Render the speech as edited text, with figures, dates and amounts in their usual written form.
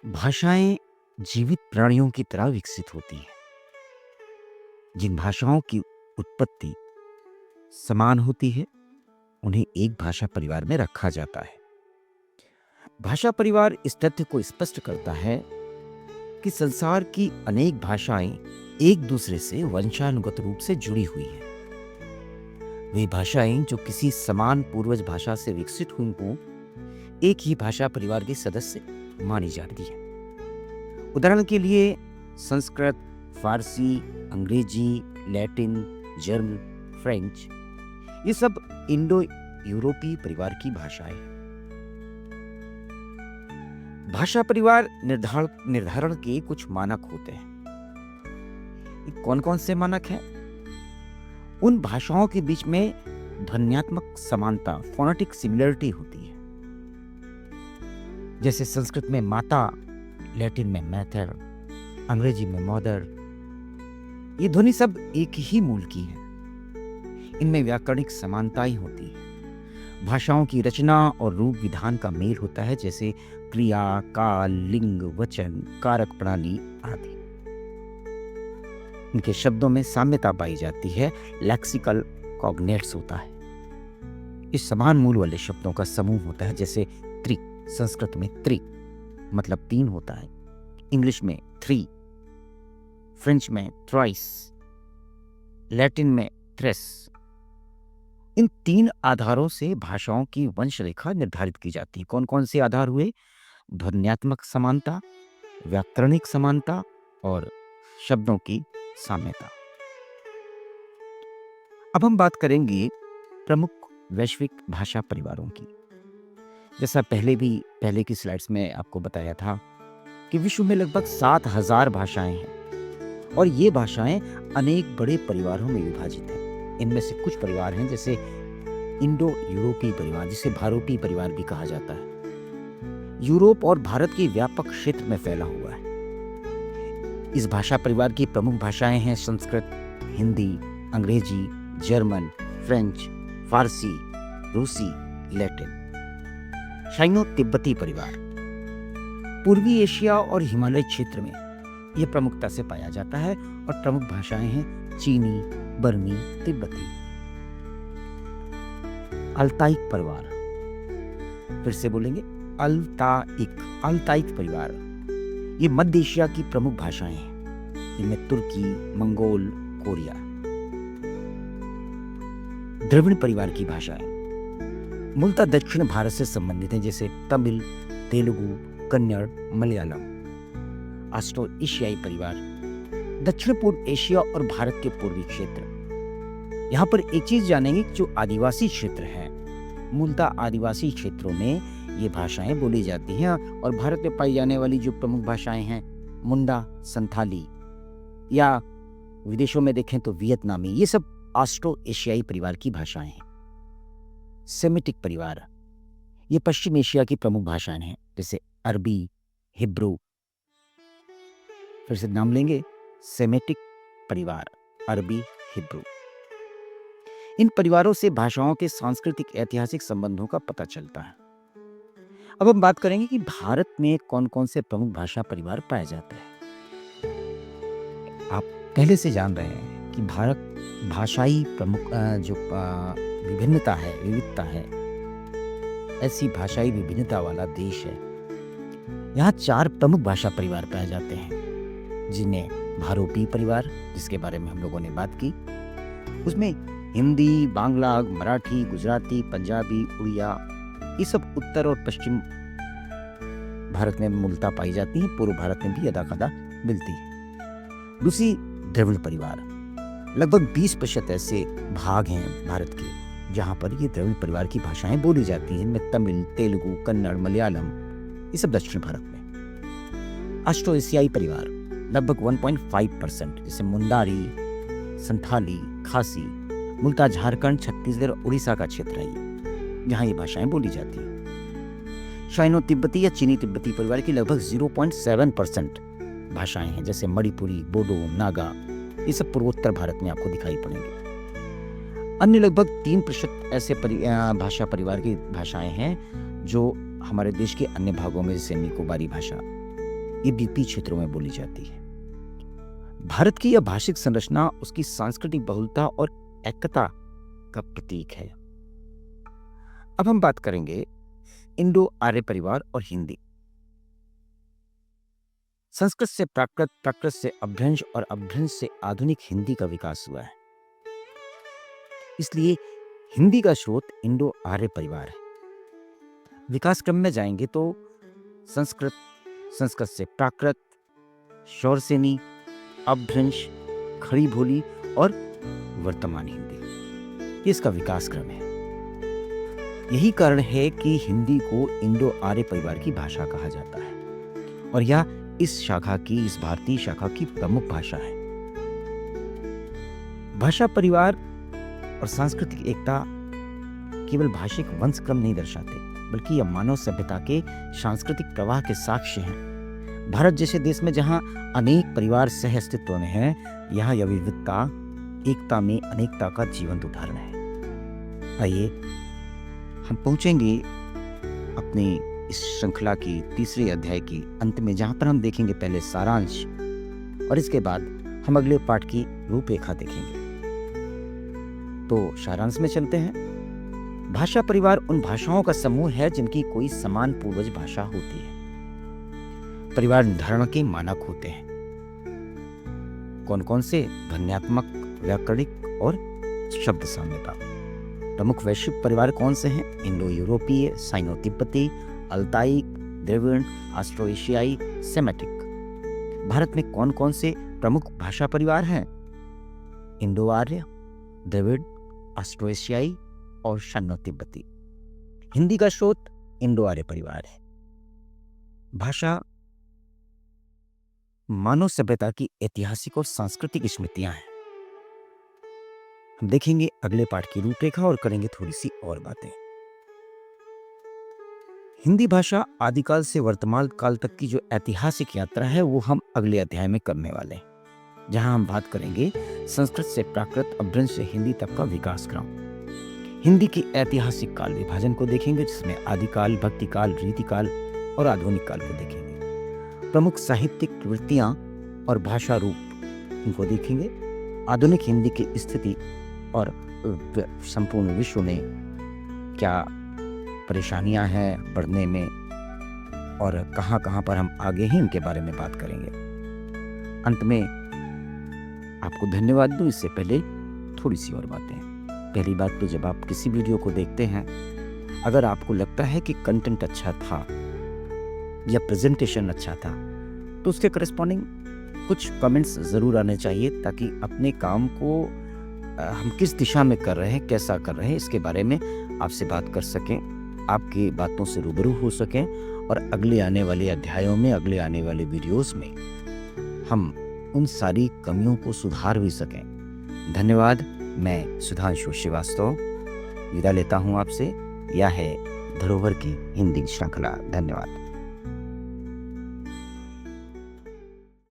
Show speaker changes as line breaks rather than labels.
भाषाएं जीवित प्राणियों की तरह विकसित होती हैं। जिन भाषाओं की उत्पत्ति समान होती है, उन्हें एक भाषा परिवार में रखा जाता है। भाषा परिवार इस तथ्य को स्पष्ट करता है कि संसार की अनेक भाषाएं एक दूसरे से वंशानुगत रूप से जुड़ी हुई हैं। वे भाषाएं जो किसी समान पूर्वज भाषा से विकसित हुई हों, एक ही भाषा परिवार के सदस्य मानी जाती है। उदाहरण के लिए संस्कृत, फारसी, अंग्रेजी, लैटिन, जर्मन, फ्रेंच, ये सब इंडो यूरोपीय परिवार की भाषाएं हैं। भाषा परिवार निर्धारण के कुछ मानक होते हैं। ये कौन कौन से मानक हैं? उन भाषाओं के बीच में ध्वन्यात्मक समानता, फोनेटिक सिमिलरिटी होती है। जैसे संस्कृत में माता, लैटिन में मैथर, अंग्रेजी में मदर, ये ध्वनि सब एक ही मूल की है। इनमें व्याकरणिक समानताएं होती है। भाषाओं की रचना और रूप विधान का मेल होता है, जैसे क्रिया, काल, लिंग, वचन, कारक प्रणाली आदि। इनके शब्दों में साम्यता पाई जाती है, लैक्सिकल कॉग्नेट्स होता है। इस समान मूल वाले शब्दों का समूह होता है, जैसे त्रि, संस्कृत में त्रि मतलब 3 होता है, इंग्लिश में 3, फ्रेंच में थ्राइस, लैटिन में थ्रेस। इन 3 आधारों से भाषाओं की वंश रेखा निर्धारित की जाती है। कौन कौन से आधार हुए? ध्वन्यात्मक समानता, व्याकरणिक समानता और शब्दों की साम्यता। अब हम बात करेंगे प्रमुख वैश्विक भाषा परिवारों की। जैसा पहले की स्लाइड्स में आपको बताया था कि विश्व में लगभग 7000 भाषाएं हैं और ये भाषाएं अनेक बड़े परिवारों में विभाजित हैं। इनमें से कुछ परिवार हैं, जैसे इंडो यूरोपीय परिवार, जिसे भारोपीय परिवार भी कहा जाता है। यूरोप और भारत के व्यापक क्षेत्र में फैला हुआ है। इस भाषा परिवार की प्रमुख भाषाएं हैं संस्कृत, हिंदी, अंग्रेजी, जर्मन, फ्रेंच, फारसी, रूसी, लैटिन। शाइनो तिब्बती परिवार पूर्वी एशिया और हिमालय क्षेत्र में यह प्रमुखता से पाया जाता है और प्रमुख भाषाएं हैं चीनी, बर्मी, तिब्बती। अल्ताइक परिवार, फिर से बोलेंगे अल्ताइक परिवार, ये मध्य एशिया की प्रमुख भाषाएं हैं। इनमें तुर्की, मंगोल, कोरिया। द्रविड़ परिवार की भाषाएं मूलतः दक्षिण भारत से संबंधित हैं, जैसे तमिल, तेलुगु, कन्नड़, मलयालम। ऑस्ट्रो एशियाई परिवार दक्षिण पूर्व एशिया और भारत के पूर्वी क्षेत्र। यहाँ पर एक चीज जानेंगे, जो आदिवासी क्षेत्र है, मूलतः आदिवासी क्षेत्रों में ये भाषाएं बोली जाती हैं। और भारत में पाई जाने वाली जो प्रमुख भाषाएं हैं, मुंडा, संथाली, या विदेशों में देखें तो वियतनामी, ये सब ऑस्ट्रो एशियाई परिवार की भाषाएं हैं। सेमिटिक परिवार, ये पश्चिम एशिया की प्रमुख भाषाएं हैं, जैसे अरबी, हिब्रू। फिर से नाम लेंगे, सेमिटिक परिवार, अरबी, हिब्रू। इन परिवारों से भाषाओं के सांस्कृतिक ऐतिहासिक संबंधों का पता चलता है। अब हम बात करेंगे कि भारत में कौन कौन से प्रमुख भाषा परिवार पाए जाते हैं। आप पहले से जान रहे हैं कि भारत भाषाई प्रमुख जो विभिन्नता है, ऐसी भाषाई विभिन्नता वाला देश है। यहाँ 4 प्रमुख भाषा परिवार पाए जाते हैं, जिन्हें भारोपीय परिवार, जिसके बारे में हम लोगों ने बात की, उसमें हिंदी, बांग्ला, मराठी, गुजराती, पंजाबी, उड़िया, ये सब उत्तर और पश्चिम भारत में मूलतः पाई जाती हैं। पूर्व भारत में भी अदा-कदा मिलती है। दूसरी द्रविड़ परिवार, लगभग 20% ऐसे भाग हैं भारत के जहाँ पर ये द्रविड़ परिवार की भाषाएं बोली जाती हैं। इनमें तमिल, तेलुगु, कन्नड़, मलयालम, ये सब दक्षिण भारत में। ऑस्ट्रो एशियाई परिवार लगभग 1.5%, जैसे मुंडारी, संथाली, खासी, मूलतः झारखंड, छत्तीसगढ़, उड़ीसा का क्षेत्र है ये, जहाँ ये भाषाएं बोली जाती हैं। शाइनो तिब्बती या चीनी तिब्बती परिवार की लगभग 0.7% भाषाएं हैं, जैसे मणिपुरी, बोडो, नागा, ये सब पूर्वोत्तर भारत में आपको दिखाई पड़ेंगे। अन्य लगभग 3% ऐसे भाषा परिवार की भाषाएं हैं जो हमारे देश के अन्य भागों में, जैसे निकोबारी भाषा, ये बीपी क्षेत्रों में बोली जाती है। भारत की यह भाषिक संरचना उसकी सांस्कृतिक बहुलता और एकता का प्रतीक है। अब हम बात करेंगे इंडो आर्य परिवार और हिंदी। संस्कृत से प्राकृत, प्राकृत से अभ्रंश और अभ्रंश से आधुनिक हिंदी का विकास हुआ है। इसलिए हिंदी का स्रोत इंडो आर्य परिवार है। विकास क्रम में जाएंगे तो संस्कृत, संस्कृत से प्राकृत, शौरसेनी, अपभ्रंश, खड़ी बोली और वर्तमान हिंदी, ये इसका विकास क्रम है। यही कारण है कि हिंदी को इंडो आर्य परिवार की भाषा कहा जाता है और यह इस भारतीय शाखा की प्रमुख भाषा है। भाषा, परिवार और सांस्कृतिक एकता केवल भाषिक वंश क्रम नहीं दर्शाते, बल्कि यह मानव सभ्यता के सांस्कृतिक प्रवाह के साक्ष्य हैं। भारत जैसे देश में जहां अनेक परिवार सह अस्तित्व में हैं, यहाँ यह विविधता एकता में अनेकता का जीवंत उदाहरण है। आइए हम पहुंचेंगे अपनी इस श्रृंखला की तीसरे अध्याय की अंत में, जहां पर हम देखेंगे पहले सारांश और इसके बाद हम अगले पाठ की रूपरेखा देखेंगे। तो सारांश में चलते हैं। भाषा परिवार उन भाषाओं का समूह है जिनकी कोई समान पूर्वज भाषा होती है। परिवार निर्धारण के मानक होते हैं। कौन कौन से? ध्वन्यात्मक, व्याकरणिक और शब्द साम्यता। प्रमुख वैश्विक परिवार कौन से हैं? इंडो यूरोपीय, साइनो तिब्बती, अल्ताई, द्रविड़, ऑस्ट्रो एशियाई, सेमेटिक। भारत में कौन कौन से प्रमुख भाषा परिवार हैं? इंडो आर्य, द्रविड़, ऑस्ट्रो एशियाई और साइनो तिब्बती। हिंदी का स्रोत इंडो आर्य परिवार है। भाषा मानव सभ्यता की ऐतिहासिक और सांस्कृतिक स्मृतियां हैं। हम देखेंगे अगले पाठ की रूपरेखा और करेंगे थोड़ी सी और बातें। हिंदी भाषा आदिकाल से वर्तमान काल तक की जो ऐतिहासिक यात्रा है वो हम अगले अध्याय में करने वाले हैं, जहां हम बात करेंगे संस्कृत से प्राकृत, अपभ्रंश से हिंदी तक का विकास क्रम। हिंदी की ऐतिहासिक काल विभाजन को देखेंगे, जिसमें आदिकाल, भक्तिकाल, रीतिकाल और आधुनिक काल को देखेंगे। प्रमुख साहित्यिक प्रवृत्तियां और भाषा रूप इनको देखेंगे। आधुनिक हिंदी की स्थिति और संपूर्ण विश्व में क्या परेशानियां हैं पढ़ने में और कहां कहां पर हम आगे हैं, इनके बारे में बात करेंगे। अंत में आपको धन्यवाद दूं, इससे पहले थोड़ी सी और बातें। पहली बात तो, जब आप किसी वीडियो को देखते हैं, अगर आपको लगता है कि कंटेंट अच्छा था या प्रेजेंटेशन अच्छा था, तो उसके करस्पॉन्डिंग कुछ कमेंट्स ज़रूर आने चाहिए, ताकि अपने काम को हम किस दिशा में कर रहे हैं, कैसा कर रहे हैं, इसके बारे में आपसे बात कर सकें, आपकी बातों से रूबरू हो सकें और अगले आने वाले अध्यायों में, अगले आने वाले वीडियोस में हम उन सारी कमियों को सुधार भी सकें। धन्यवाद। मैं सुधांशु श्रीवास्तव विदा लेता हूँ आपसे। यह है धरोहर की हिंदी श्रृंखला। धन्यवाद।